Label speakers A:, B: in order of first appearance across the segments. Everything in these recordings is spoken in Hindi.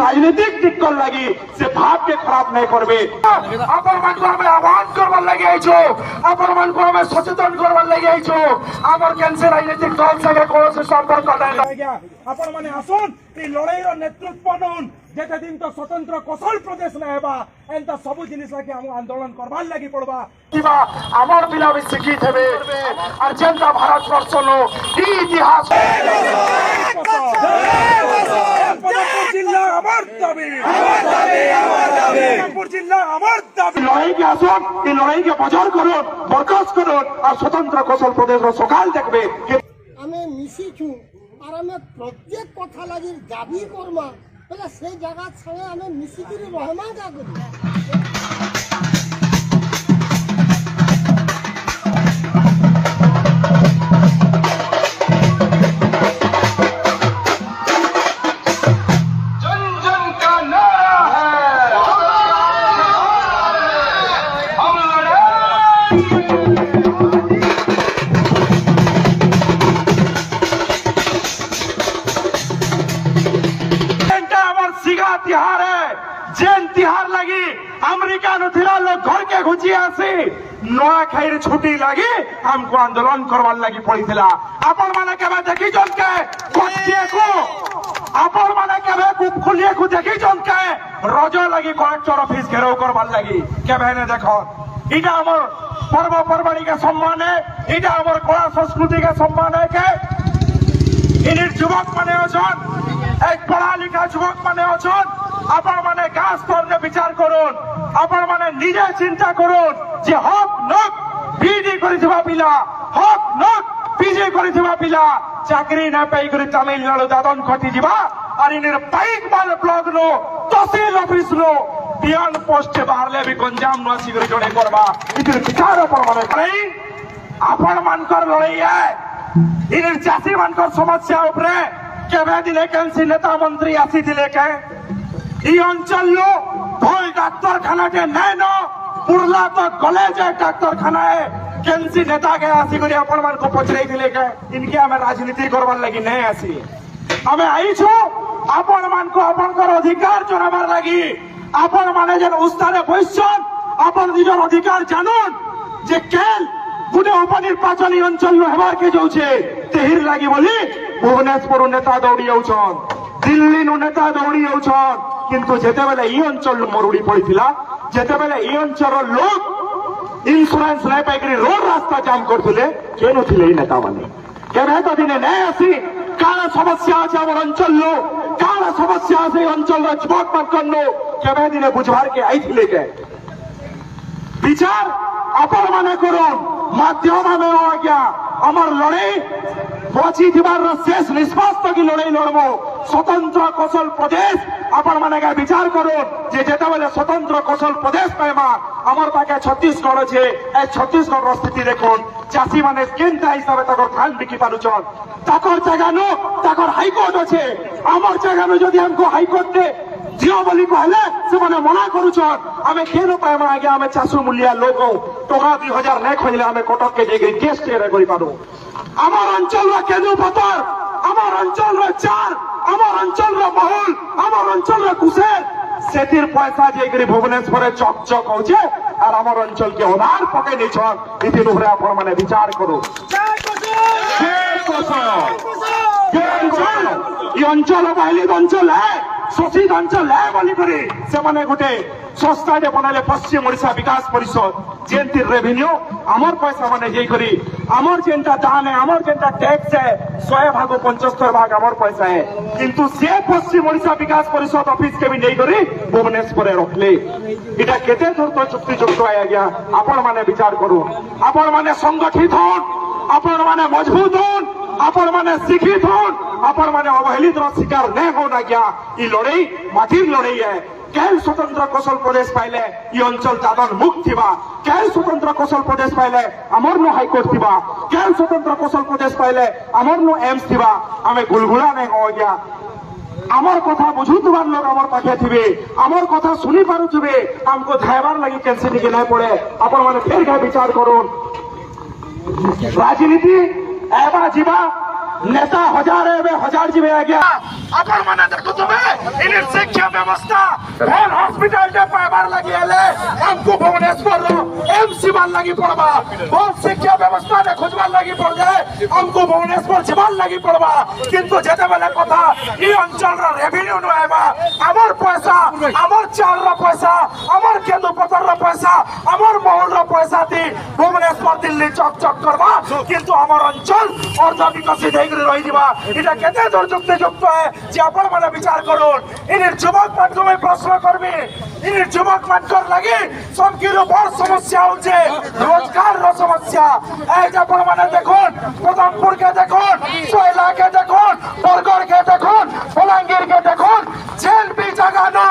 A: राजनीतिक दिक्कत लगी से भाव के खराब नहीं करबे अपन मन को हमें आह्वान करवार लगे आइछो अपन मन को हमें सचेतन करवार लगे आइछो आमर कैंसर राजनीतिक दल संगे कोन से संपर्क नहीं गया अपन माने आसुन ई लड़ाई रो नेतृत्व नउन जेते दिन तो स्वतंत्र कौशल प्रदेश न हेबा एंता सब जिनिस लागे हम आंदोलन करबार लागि पड़बा किबा आमर पिला भी शिक्षित हेबे और जनता भारत वर्ष नो ई इतिहास जिला আমার দাবি जिला আমার দাবি লড়াই के আসুন এই লড়াই के বাজার করুন বরখাস্ত করুন আর স্বতন্ত্র কৌশল প্রদেশ সকাল দেখবে
B: আমি মিশিছু আর আমি প্রত্যেক কথা লাগি দাবি করমা বলে সেই জায়গার সঙ্গে আমি মিশিকিরি রহমা কা করি
A: तिहार है जेन तिहार लगी अमेरिका नुथिरा लोग घर के घुची आसी नया खाई छुट्टी लगी हमको आंदोलन करवार लगी पड़ी थिला अपन माने केबे देखी जन के कोटिए को अपन माने केबे कुप खुलिए को देखी जन के रजो लगी कलेक्टर ऑफिस घेराव करवार लगी केबे ने देखो इटा हमर पर्व परबाणी के सम्मान है इटा हमर कला संस्कृति के सम्मान है के इनिर युवक माने अछन एक पढ़ा लिखा युवक माने अछन अपन माने गाछ स्तर विचार करुन अपन माने निजे चिंता करुन जे हक नक बीडी करिथिबा पिला हक नक पीजी करिथिबा पिला चाकरी ना पाई करी तमिलनाडु दादन खटी जिबा और इनिर बाइक माल ब्लॉक नो तहसील ऑफिस नो बियान पोस्ट बाहरले भी गंजाम न आसी करी जणे करबा इतिर विचार अपन माने नहीं अपन मानकर लड़ाई है इनिर चासी मानकर समस्या उपरे केबे दिले केनसी नेता मंत्री आसी दिले के ई अंचल लो भोल डाक्तरखाना के नहीं न पुरला तो कॉलेज है डाक्तरखाना है केनसी नेता के आसी करी अपन मन को पचराई दिले के इनके हमें राजनीति करवार लगी नहीं आसी हमें आई छो अपन मन को अपन कर अधिकार जनाबार लगी अपन माने जन उस्तारे बसछन अपन निजर अधिकार जानून जे केल गुडे उपनिर्वाचन अंचल नो हेबार के जाउछे तेहिर लागि बोली भुवनेश्वर नेता दौड़ी जाउछन दिल्ली नो नेता दौड़ी जाउछन किंतु जेते बेले ई अंचल मरुड़ी पड़ीथिला जेते बेले ई अंचल लोग इंश्योरेंस नै पाइकरी रोड रास्ता जाम करथिले केनु थिले ई नेता माने केबे तो दिने नै आसी काला समस्या আছে আমার अंचल लो काला समस्या আছে अंचल रा युवक मानकनो केबे दिने बुझवार के आइथिले के विचार अपन माने करुन माध्यम में आ गया अमर लड़ाई बची थिबार शेष निष्पास की लड़ाई लड़बो स्वतंत्र कौशल प्रदेश अपन माने का विचार करुन जे जेता बेले स्वतंत्र कौशल प्रदेश पाइबा अमर पाके छत्तीसगढ़ छे ए छत्तीसगढ़ रो स्थिति देखुन चासी माने केनता हिसाब तकर धान बिकी पारुछन ताकर जगानो ताकर हाईकोर्ट छे अमर जगानो जदि हमको हाईकोर्ट ने जियो बोली कहले से माने मना करूछन हमें केनो पाइबा आगे हमें चासु मूल्य लोग टका 2000 नै खोजले हमें कटक के जेगे केस टेरे करि पारो আমার অঞ্চল রা কেন্দ্র পতর আমার অঞ্চল রা চার আমার অঞ্চল রা মহুল আমার অঞ্চল রা কুশের সেতির পয়সা যেগরি ভুবনেশ্বরে চকচক হচ্ছে আর আমার অঞ্চল কে অনার পকে নিছন ইতি উপরে আপন মানে বিচার করো এই অঞ্চল বাইলি অঞ্চল হ্যাঁ শোষিত অঞ্চল হ্যাঁ বলি করে সেমানে গোটে সংস্থাটে বনালে পশ্চিম ওড়িশা বিকাশ পরিষদ जेंती रेवेन्यू आमर पैसा माने जे करी आमर जेंटा दान है आमर जेंटा टैक्स है 100 भाग 75 भाग आमर पैसा है किंतु से पश्चिम ओडिशा विकास परिषद ऑफिस के भी नहीं करी भुवनेश्वर रखले इटा केते दूर तो चुक्ति चुक्त आया गया आपण माने विचार करू आपण माने संगठित होन आपण माने मजबूत होन आपण माने शिक्षित होन आपण माने अवहेलित रो शिकार नहीं होना गया ई लड़ाई माटिर लड़ाई है कैल स्वतंत्र कौशल प्रदेश पाइले ये अंचल दादन मुक्त थिबा कैल स्वतंत्र कौशल प्रदेश पाइले अमर नो हाईकोर्ट थिबा कैल स्वतंत्र कौशल प्रदेश पाइले अमर नो एम्स थिबा हमें गुलगुला नहीं हो गया अमर कथा बुझुतबार लोग अमर पाखे थिबे अमर कथा सुनी पारुथिबे हमको धायबार लगी कैंसिल के नहीं पड़े अपन माने फिर का विचार करूं राजनीति एबा जीवा नेता हजारे में हजार जी आ गया अपन माने देखो तुम्हें इन शिक्षा व्यवस्था कौन हॉस्पिटल के पाइबार लगी है हमको भुवनेश्वर एमसी बाल लगी पड़वा बहुत शिक्षा व्यवस्था ने खोजबार लगी पड़ जाए हमको भुवनेश्वर जीवाल लगी पड़वा किंतु जेते बेले कथा ई अंचल रा रेवेन्यू न आइबा हमर पैसा हमर चाल रा पैसा हमर केंदु पतर रा पैसा हमर महल रा पैसा दी भुवनेश्वर दिल्ली चक चक करवा किंतु हमर अंचल और जब विकसित हेगरी रही दिबा इटा केते दूर युक्त है जे अपन माने विचार करूँ इन युवक मानक में प्रश्न करबी इन युवक मानकर लगी सबकी बड़ समस्या होचे रोजगार रो समस्या ए अपन माने देखुन पदमपुर के देखुन सोयला के देखुन बरगढ़ के देखुन बलांगीर के देखुन जेल भी जगह नो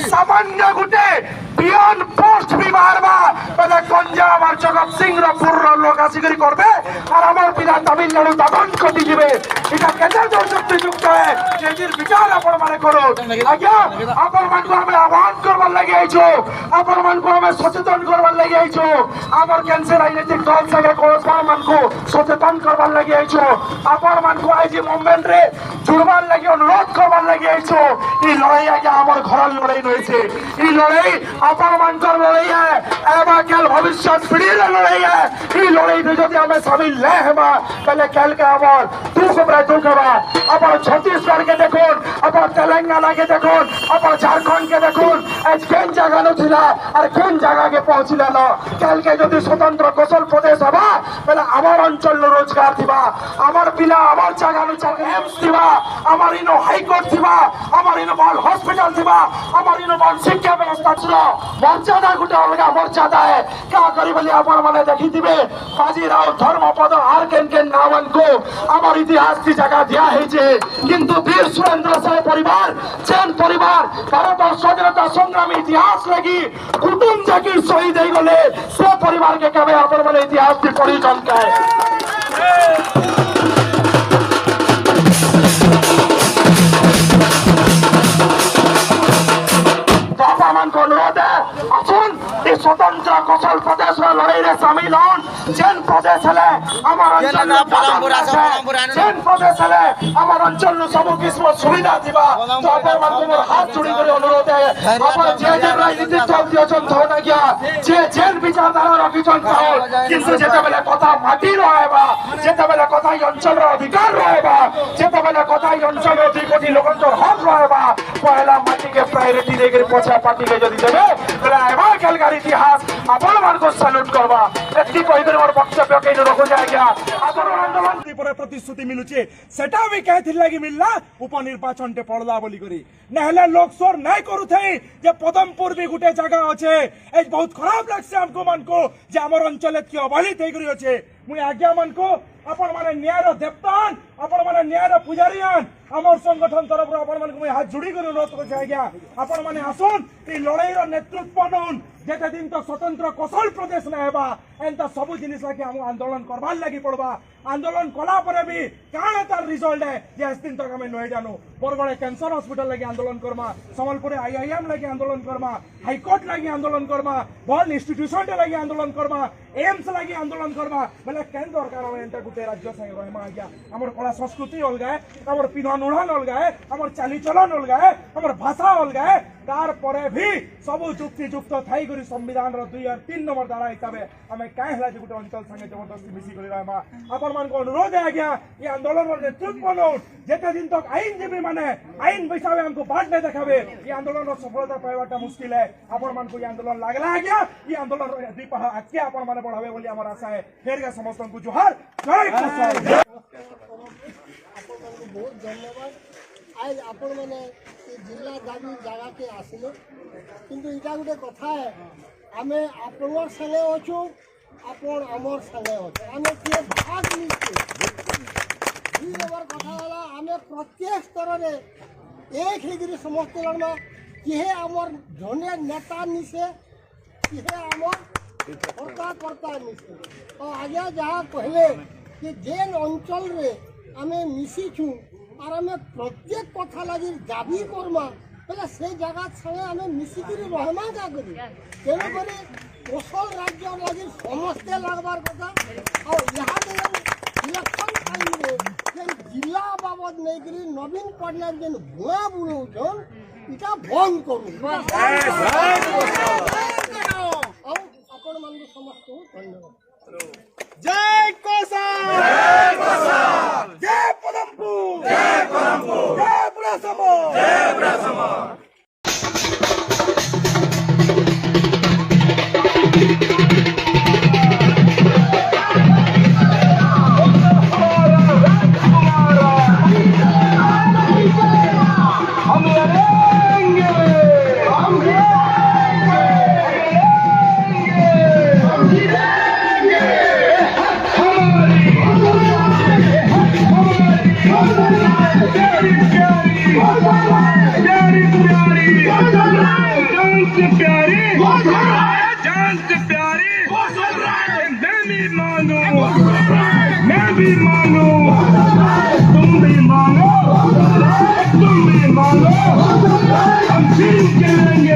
A: सामान्य गुटे बियन पोस्ट भी बारबा पहले गंजा আমার জগৎ সিং র পুরো লোক আসিগরি করবে আর আমার পিলা তামিলনাড়ু দাদন কটি দিবে এটা কেতে যুক্ত হয় যেটির বিচার আপন মানে করুন আজ্ঞা আপন মানকো আমি আহ্বান করবার লাগি আইছো আপন মানকো আমি সচেতন করবার লাগি আইছো আমার ক্যান্সার রাজনৈতিক দল থেকে কোন মানকো সচেতন করবার লাগি আইছো আপন মানকো আইজি মুভমেন্ট রে জুড়বার লাগি অনুরোধ করবার লাগি আইছো এই লড়াই আগে আমার ঘরের লড়াই রয়েছে এই লড়াই আপন মানকর লড়াই है एबा कल भविष्य पीढ़ी लड़ाई है ई लड़ाई में यदि हमें शामिल ले हेबा पहले कल के आवर दुख बरे दुख हेबा अपन छत्तीसगढ़ के देखुन अपन तेलंगाना के देखुन अपन झारखंड के देखुन आज केन जगह न थिला और केन जगह के पहुंचिला न कल के यदि स्वतंत्र कौशल प्रदेश हेबा पहले आवर अंचल रोजगार थिबा आवर पिला आवर जगह न चाहे एम्स थिबा आवर इनो हाई कोर्ट थिबा आवर इनो बाल हॉस्पिटल थिबा आवर इनो बाल शिक्षा व्यवस्था थिला मर्यादा गुटे अलगा मर्यादा है क्या करी बोली अपन माने देखी दिबे बाजीराव धर्मपद आर केन नामन को आमार इतिहास की जगह दिया है जे किंतु वीर सुरेंद्र साय परिवार जैन परिवार भारत स्वाधीनता संग्रामी इतिहास लगी कुटुम जाकी शहीद हो गले से परिवार के कबे अपन माने इतिहास की पढ़ी जानकारी को अनुरोध है আসুন এই स्वतंत्र कौशल प्रदेश में लड़ाई में शामिल हों जैन प्रदेश है हमारा जैन प्रदेश है हमारा अंचल सब किस्म सुविधा दिबा तो अपन मन हाथ जोड़ी कर अनुरोध है अपन जे जे राजनीतिक दल दियछन तो ना गया जे जैन विचारधारा रखिछन चाहो किंतु जेते बेले कथा माटी रहबा जेते बेले कथा अंचल रो अधिकार रहबा जेते बेले कथा अंचल रो 2 कोटी लोकंतर हक रहबा पहला माटी के प्रायोरिटी देकर पछा पार्टी के जदी देबे तले आइबा कलगार इतिहास अपन मान को सैल्यूट करबा एतकी कहिदर मोर वक्तव्य के रखो जाय गया अपन आंदोलन पर प्रतिश्रुति मिलुचे सेटा भी कहथिल लागि मिलला उपनिर्वाचन टे पड़ला बोली करी नहले लोक सोर नै करू थई जे पदमपुर भी गुटे जगह अछि ए बहुत खराब लागसे हमको मन को जे हमर अंचल की अवहेलित हेइ करी अछि मुई आज्ञा मन को अपन माने न्याय देवतान अपन माने न्याय पुजारियान हमर संगठन तरफ अपन मन को हाथ जोड़ी कर अनुरोध कर आज्ञा अपन माने आसुन ई लड़ाई रो नेतृत्व नउन जेते दिन तो स्वतंत्र कौशल प्रदेश न हेबा एंता सब जिनिस लागे हम आंदोलन करबार लागि पड़बा आंदोलन कला परे भी काण तार रिजल्ट है जे इस दिन तक हमें नय जानो बरगढ़ कैंसर हॉस्पिटल लागि आंदोलन करमा संबलपुर आईआईएम लागि आंदोलन करमा हाई कोर्ट लागि आंदोलन करमा बॉल इंस्टीट्यूशन लागि आंदोलन करमा एम्स लागि आंदोलन करमा बोले केन दरकार हम एंता गुटे राज्य संग रहमा आज्ञा हमर कला संस्कृति अलगा है हमर पिन्हन उड़ान अलगा है हमर चाली चलन अलगा है हमर भाषा अलगा है तार परे भी सब जुक्ति युक्त थाई करी संविधान रो 2 और 3 नंबर धारा हिसाबे हमें काहे हला जे गुटे अंचल संगे जबरदस्ती मिसी करी रहमा अपन मान को अनुरोध है आज्ञा ये आंदोलन रो नेतृत्व नो जेते दिन तक आईनजीवी माने आईन बैसाबे हमको बाट नहीं देखाबे ये आंदोलन रो सफलता पाइबाटा मुश्किल है अपन मान को ये आंदोलन लागला आज्ञा ये आंदोलन दीपा आके अपन माने बढ़ावे बोली हमर आशा है फेर के समस्त को जोहार जय कुशल
B: बहुत धन्यवाद आज आपण मैंने जिला दाबी जगह के आसिले किंतु इटा गोटे कथा है आमे आपनर संगे अछु आपण अमर संगे अछु आमे के भाग निचे दुई नंबर कथा वाला आमे प्रत्येक स्तर रे एक हिगिरी समस्त लड़ना किहे अमर धन्य नेता निसे किहे अमर करता निसे और आगे जहाँ कहले कि जेन अंचल रे आमे मिसी छु और आमे प्रत्येक कथा लगी दाबी करमा पहले से जगह संगे आमे मिसिकिरी रहमा का करी तेनो करे कौशल राज्य लगी समस्ते लगबार कथा और यहाँ इलेक्शन टाइम रे आशीर्वाद नहीं नवीन पटनायक जेन भुआ बुड़ौन इटा बंद करू आपण मान समस्त धन्यवाद
A: जय कोसा जय पदमपुर जय ब्रह्मो जय ब्रह्मो मैं भी मानो तुम भी मानो हम जीत जाएंगे